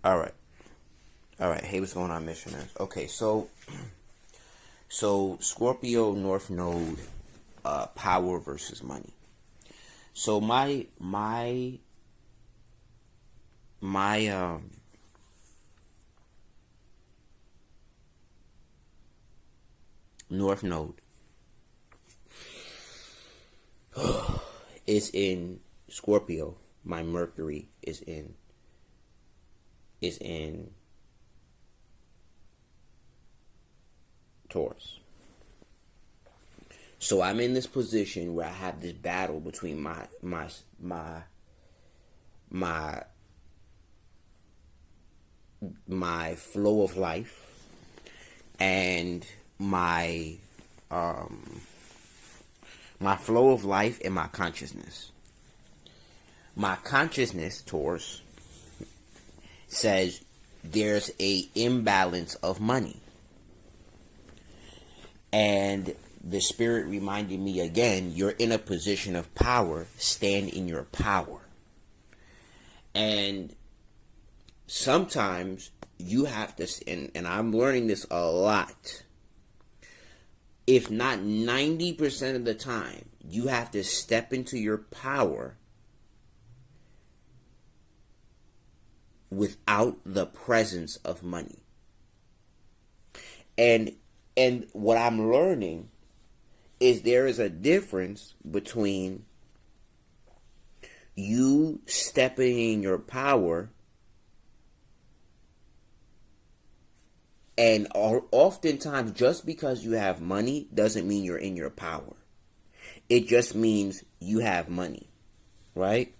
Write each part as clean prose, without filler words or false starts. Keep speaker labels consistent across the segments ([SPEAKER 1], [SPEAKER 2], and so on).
[SPEAKER 1] All right. All right. Hey, what's going on, missioners? Okay, so Scorpio North Node, power versus money. So my North Node is in Scorpio. My Mercury is in Taurus. So I'm in this position where I have this battle between my my flow of life and um my flow of life and my consciousness. My consciousness, Taurus, says there's a imbalance of money. And the spirit reminded me again, you're in a position of power, stand in your power. And sometimes you have to, and I'm learning this a lot, if not 90% of the time, you have to step into your power without the presence of money. And what I'm learning is there is a difference between you stepping in your power and oftentimes just because you have money doesn't mean you're in your power. It just means you have money, right?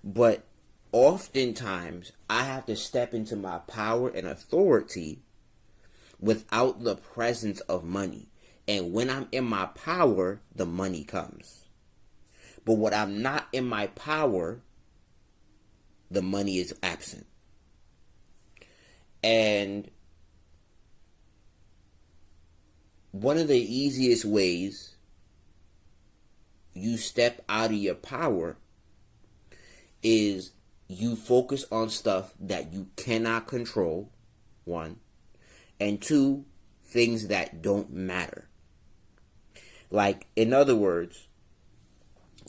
[SPEAKER 1] But oftentimes I have to step into my power and authority without the presence of money. And when I'm in my power, the money comes. But when I'm not in my power, the money is absent. And one of the easiest ways you step out of your power is you focus on stuff that you cannot control, one, and two, things that don't matter. Like, in other words,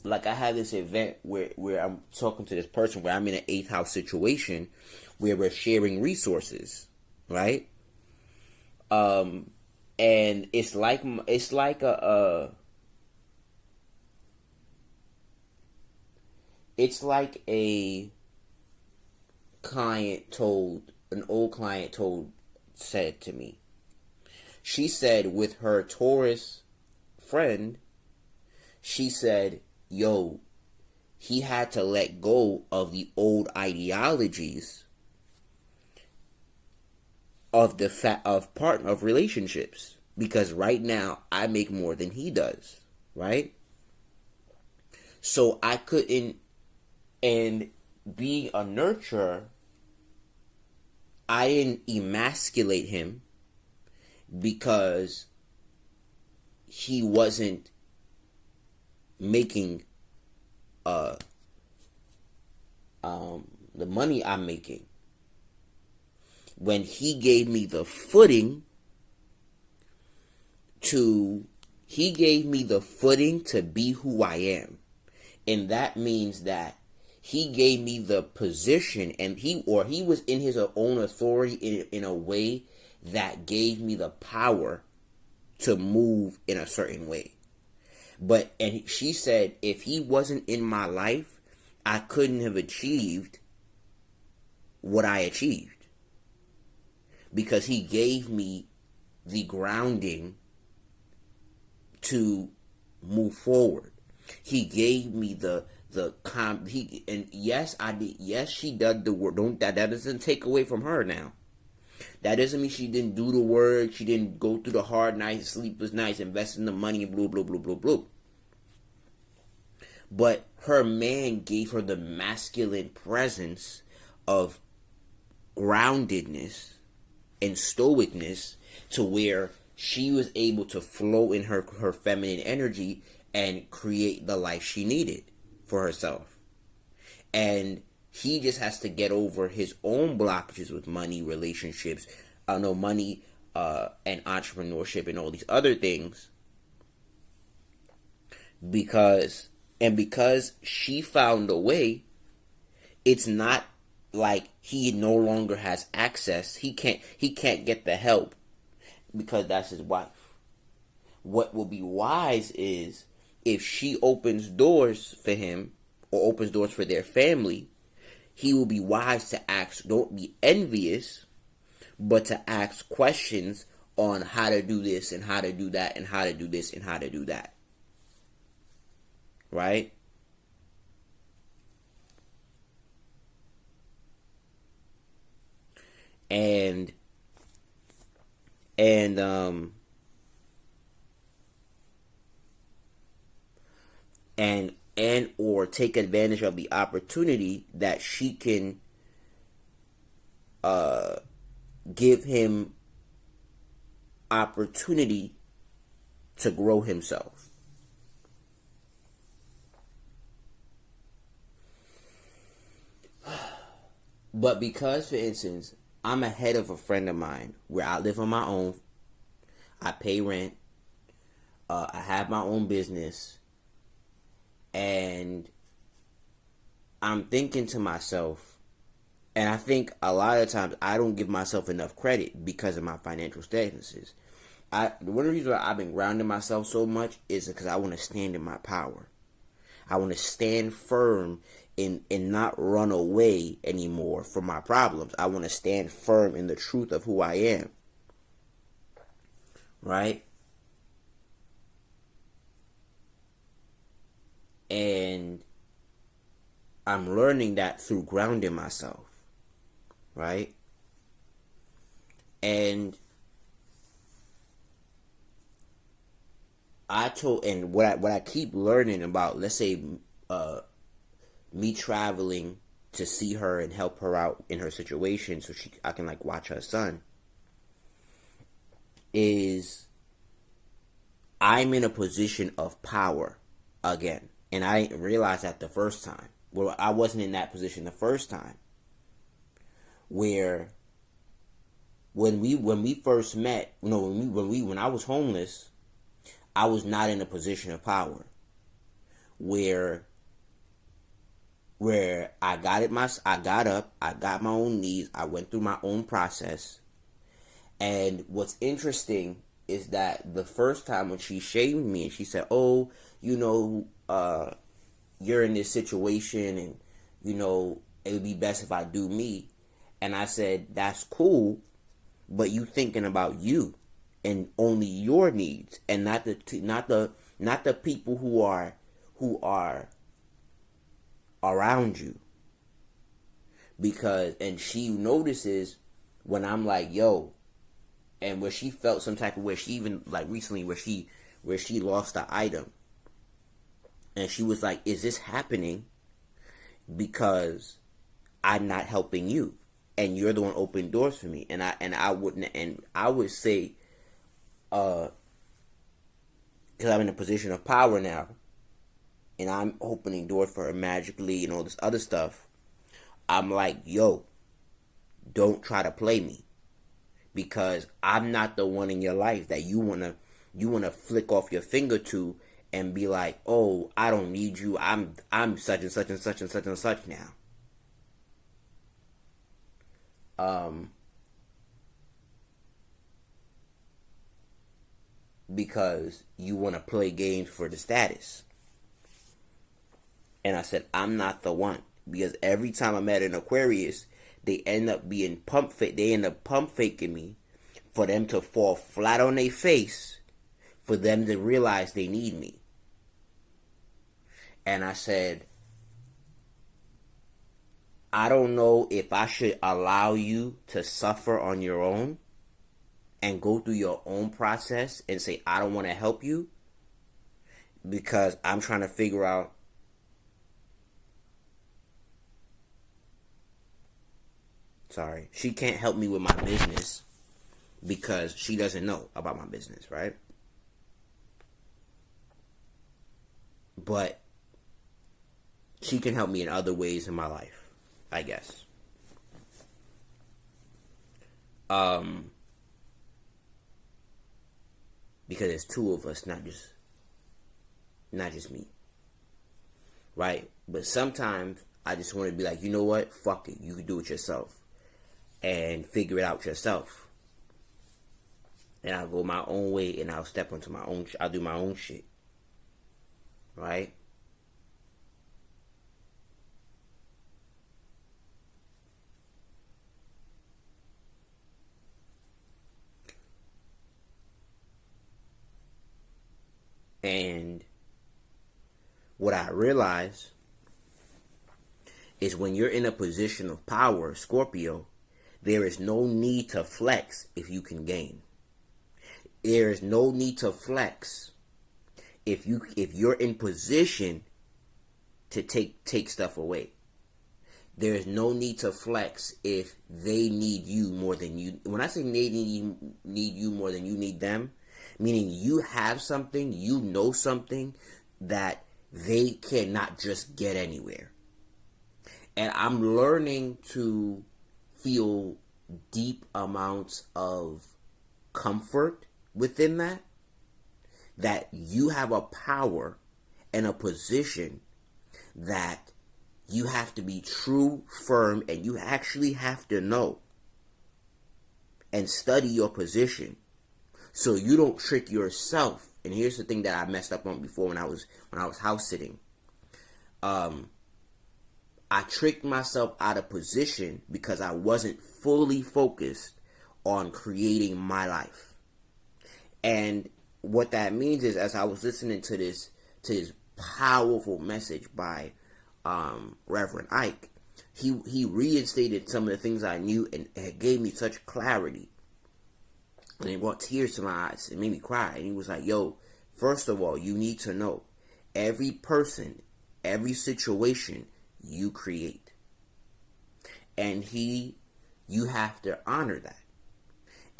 [SPEAKER 1] like I had this event where I'm talking to this person where I'm in an 8th house situation where we're sharing resources, right? And it's like a old client said to me. She said with her Taurus friend, she said, yo, he had to let go of the old ideologies of relationships, because right now I make more than he does, right? So I couldn't, and being a nurturer, I didn't emasculate him because he wasn't making the money I'm making. When he gave me the footing to be who I am. And that means that he gave me the position, and he was in his own authority in a way that gave me the power to move in a certain way. And she said, if he wasn't in my life, I couldn't have achieved what I achieved. Because he gave me the grounding to move forward. He gave me yes, I did. Yes, she did the work. That doesn't take away from her now. That doesn't mean she didn't do the work. She didn't go through the hard nights, sleepless nights, invest in the money, and blah, blah, blah, blah, blah. But her man gave her the masculine presence of groundedness and stoicness to where she was able to flow in her feminine energy and create the life she needed for herself. And He just has to get over his own blockages with money, relationships, money, and entrepreneurship and all these other things. Because she found a way, it's not like he no longer has access. He can't get the help because that's his wife. What will be wise is if she opens doors for him or opens doors for their family, he will be wise to ask, don't be envious, but to ask questions on how to do this and how to do that and how to do this and how to do that. Right? And or take advantage of the opportunity that she can give him opportunity to grow himself. But because, for instance, I'm ahead of a friend of mine where I live on my own, I pay rent, I have my own business, and I'm thinking to myself, and I think a lot of times I don't give myself enough credit because of my financial statuses. One of the reasons why I've been grounding myself so much is because I want to stand in my power. I want to stand firm and not run away anymore from my problems. I want to stand firm in the truth of who I am. Right? And I'm learning that through grounding myself. Right? And what I keep learning about, let's say, me traveling to see her and help her out in her situation so I can like watch her son, is I'm in a position of power again. And I didn't realize that the first time. Well, I wasn't in that position the first time. Where when we first met, when I was homeless, I was not in a position of power. Where I got up, I got my own needs, I went through my own process. And what's interesting is that the first time when she shamed me and she said, "Oh, you're in this situation and, it would be best if I do me." And I said, "That's cool, but you thinking about you and only your needs and not the people who are around you." And she notices when I'm like, "Yo," and where she felt some type of way. She even like recently where she lost the item, and she was like, "Is this happening because I'm not helping you, and you're the one opening doors for me?" And I would say, because I'm in a position of power now, and I'm opening doors for her magically and all this other stuff. I'm like, "Yo, don't try to play me, because I'm not the one in your life that you wanna flick off your finger to and be like, oh, I don't need you. I'm such and such and such and such and such now." Because you want to play games for the status. And I said, I'm not the one. Because every time I met an Aquarius, they end up pump faking me for them to fall flat on their face, for them to realize they need me. And I said, I don't know if I should allow you to suffer on your own and go through your own process and say, I don't want to help you because I'm trying to figure out she can't help me with my business because she doesn't know about my business, right? But she can help me in other ways in my life. I guess. Because it's two of us, not just me. Right? But sometimes I just want to be like, you know what? Fuck it. You can do it yourself. And figure it out yourself. And I'll go my own way and I'll step into my own, I'll do my own shit. Right? And what I realize is when you're in a position of power, Scorpio, there is no need to flex if you can gain. There is no need to flex if you're in position to take stuff away. There is no need to flex if they need you more than you. When I say they need you more than you need them, meaning you have something, you know something that they cannot just get anywhere. And I'm learning to feel deep amounts of comfort within that you have a power and a position that you have to be true, firm, and you actually have to know and study your position so you don't trick yourself. And here's the thing that I messed up on before when I was house sitting. I tricked myself out of position because I wasn't fully focused on creating my life. And what that means is, as I was listening to this powerful message by Reverend Ike, he reinstated some of the things I knew, and it gave me such clarity. And it brought tears to my eyes. It made me cry. And he was like, yo, first of all, you need to know every person, every situation you create. And you have to honor that.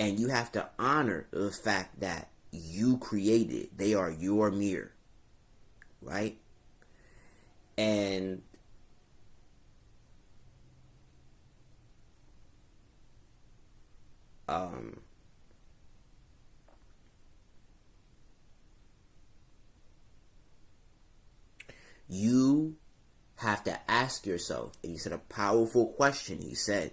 [SPEAKER 1] And you have to honor the fact that you created. They are your mirror. Right? And you have to ask yourself, and he said a powerful question. He said,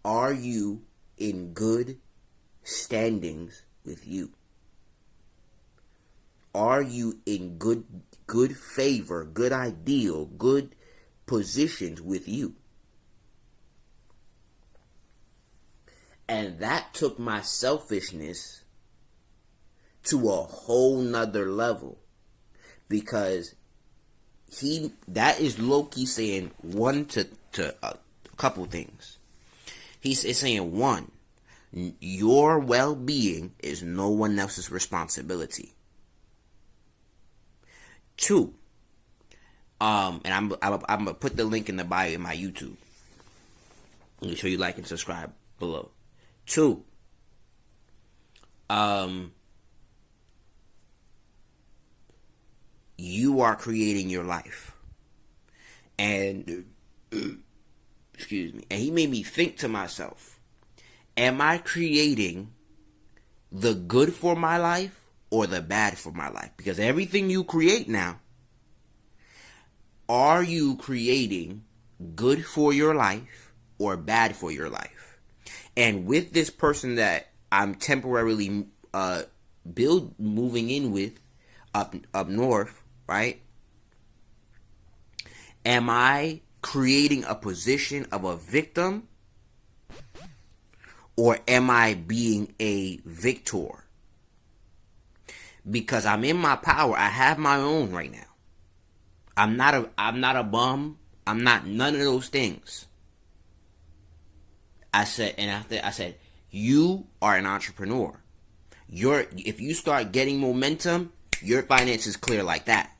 [SPEAKER 1] are you in good standings with you? Are you in good favor, good ideal, good positions with you? And that took my selfishness to a whole nother level, because that is Loki saying one to a couple things. He's saying, one, your well-being is no one else's responsibility. Two, and I'm gonna put the link in the bio in my YouTube. Make sure you like and subscribe below. Two, you are creating your life. And excuse me. And he made me think to myself, am I creating the good for my life or the bad for my life? Because everything you create now, are you creating good for your life or bad for your life? And with this person that I'm temporarily moving in with up north, right? Am I creating a position of a victim, or am I being a victor? Because I'm in my power. I have my own right now. I'm not a bum. I'm not none of those things. I said, you are an entrepreneur. If you start getting momentum, your finances clear like that.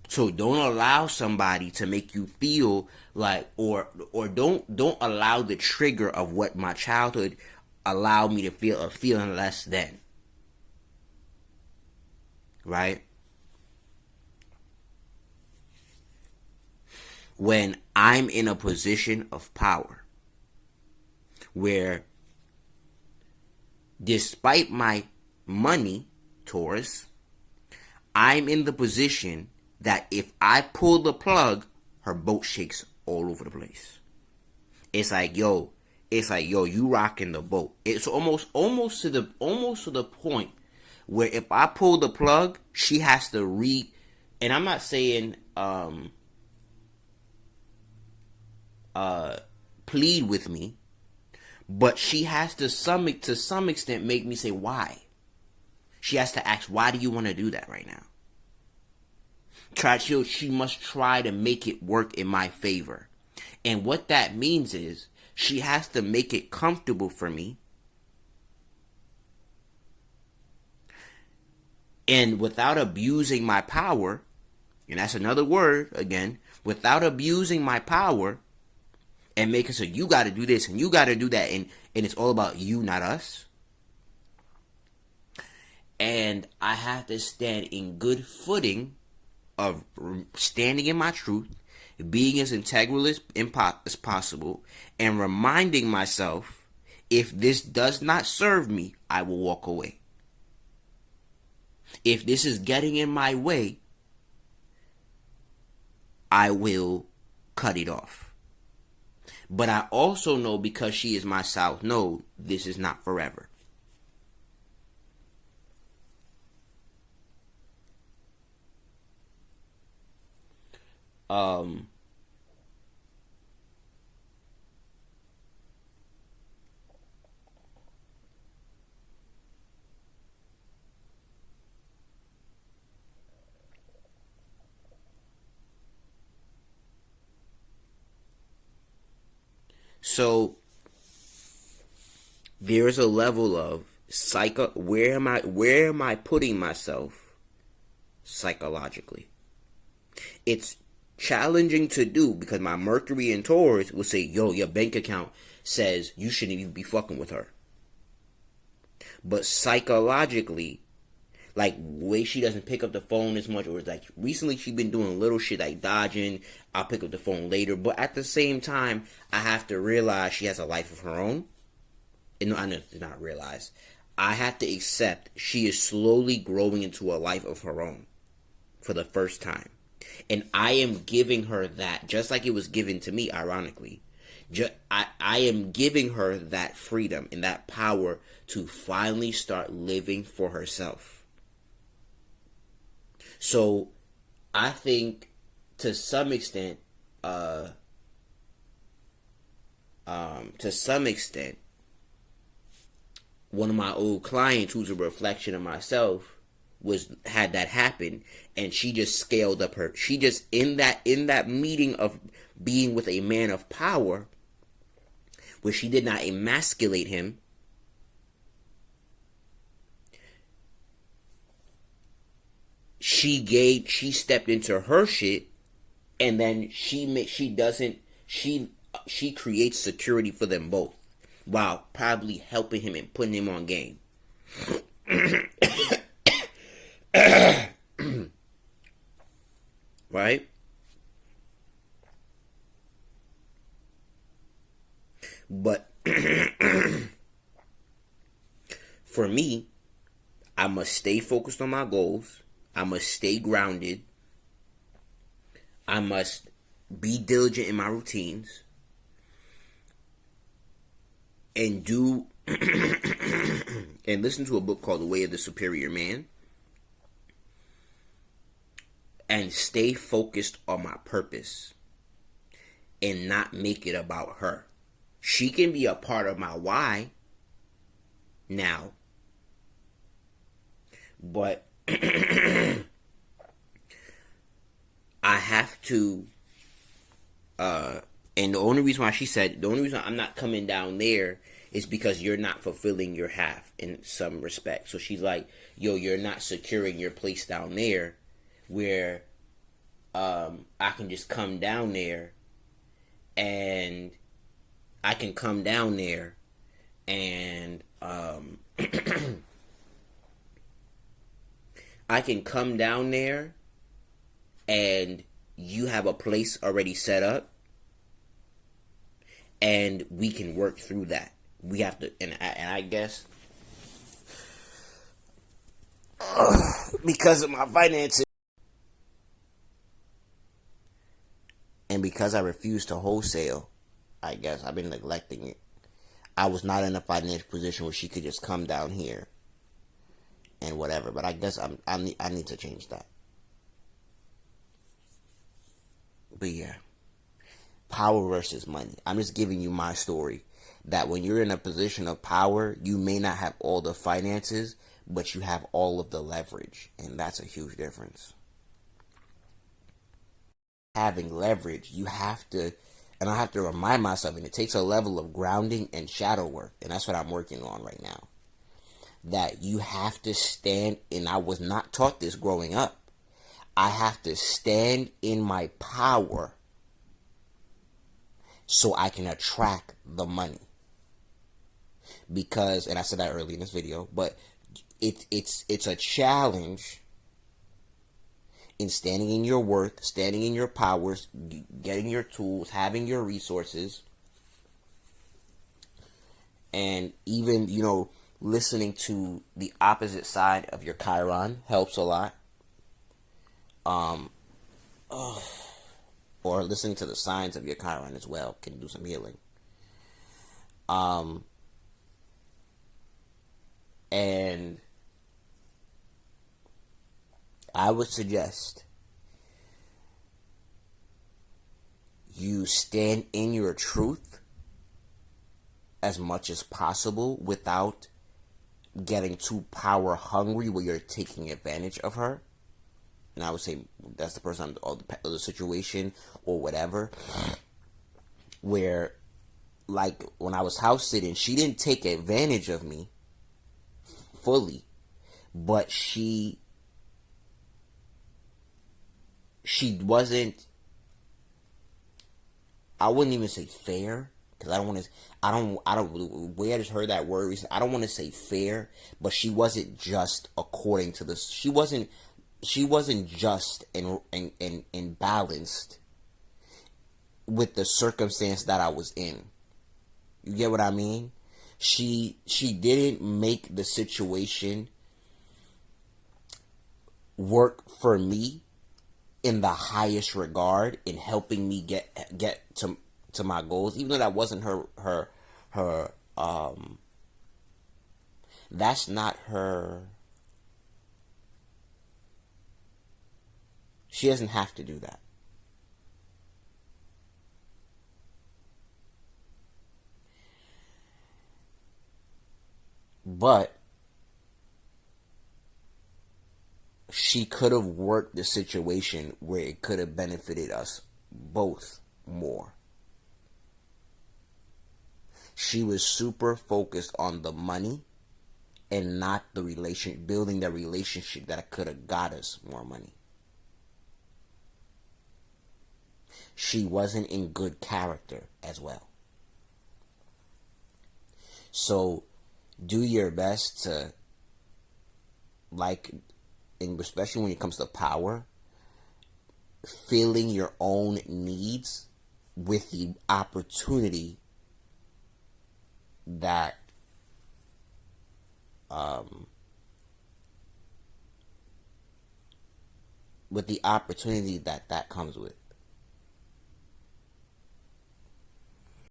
[SPEAKER 1] So don't allow somebody to make you feel like, or don't allow the trigger of what my childhood allow me to feel a feeling less than. Right? When I'm in a position of power where, despite my money, Taurus, I'm in the position that if I pull the plug, her boat shakes all over the place. It's like, yo, you rocking the boat. It's almost to the point where if I pull the plug, she has to and I'm not saying plead with me, but she has to some extent make me say why. She has to ask, why do you want to do that right now? She must try to make it work in my favor. And what that means is she has to make it comfortable for me. And without abusing my power, and that's another word again, without abusing my power and making so you got to do this and you got to do that, and it's all about you, not us. And I have to stand in good footing of standing in my truth, being as integral as possible, and reminding myself, if this does not serve me, I will walk away. If this is getting in my way, I will cut it off. But I also know, because she is my South Node, this is not forever. So there is a level of where am I putting myself psychologically? It's challenging to do because my Mercury in Taurus will say, yo, your bank account says you shouldn't even be fucking with her. But psychologically, like, way she doesn't pick up the phone as much, or it's like recently she's been doing little shit like dodging, I'll pick up the phone later. But at the same time, I have to realize she has a life of her own. And I did not realize. I have to accept she is slowly growing into a life of her own for the first time. And I am giving her that, just like it was given to me, ironically. I am giving her that freedom and that power to finally start living for herself. So I think to some extent, one of my old clients, who's a reflection of myself, had that happen, and she just scaled up her. She just in that meeting of being with a man of power, where she did not emasculate him. She stepped into her shit, and then she creates security for them both, while probably helping him and putting him on game. Right? But for me, I must stay focused on my goals. I must stay grounded. I must be diligent in my routines. And do and listen to a book called The Way of the Superior Man. And stay focused on my purpose. And not make it about her. She can be a part of my why now. But I have to, and the only reason I'm not coming down there is because you're not fulfilling your half in some respect. So she's like, yo, you're not securing your place down there, where I can just come down there, and I can come down there and I can come down there and you have a place already set up, and we can work through that. We have to, and I guess because of my finances and because I refuse to wholesale, I guess I've been neglecting it. I was not in a financial position where she could just come down here and whatever. But I guess I need to change that. But yeah, power versus money. I'm just giving you my story. That when you're in a position of power, you may not have all the finances, but you have all of the leverage, and that's a huge difference. Having leverage, you have to, and I have to remind myself, and it takes a level of grounding and shadow work, and that's what I'm working on right now. That you have to stand, and I was not taught this growing up. I have to stand in my power so I can attract the money. Because, and I said that earlier in this video, but it's a challenge in standing in your worth, standing in your powers, getting your tools, having your resources, and even, listening to the opposite side of your Chiron helps a lot. Or listening to the signs of your Chiron as well can do some healing. And I would suggest you stand in your truth as much as possible without getting too power hungry where you're taking advantage of her. And I would say that's the person or the situation or whatever. Where, like, when I was house sitting, she didn't take advantage of me fully, but she wasn't, I wouldn't even say fair, because the way I just heard that word recently, I don't want to say fair, but she wasn't just according to this, she wasn't just and balanced with the circumstance that I was in. You get what I mean? She didn't make the situation work for me in the highest regard in helping me get to my goals, even though that wasn't her that's not her. She doesn't have to do that. But she could have worked the situation where it could have benefited us both more. She was super focused on the money and not the building the relationship that could have got us more money. She wasn't in good character as well. So do your best to, like, and especially when it comes to power, filling your own needs with the opportunity that that comes with.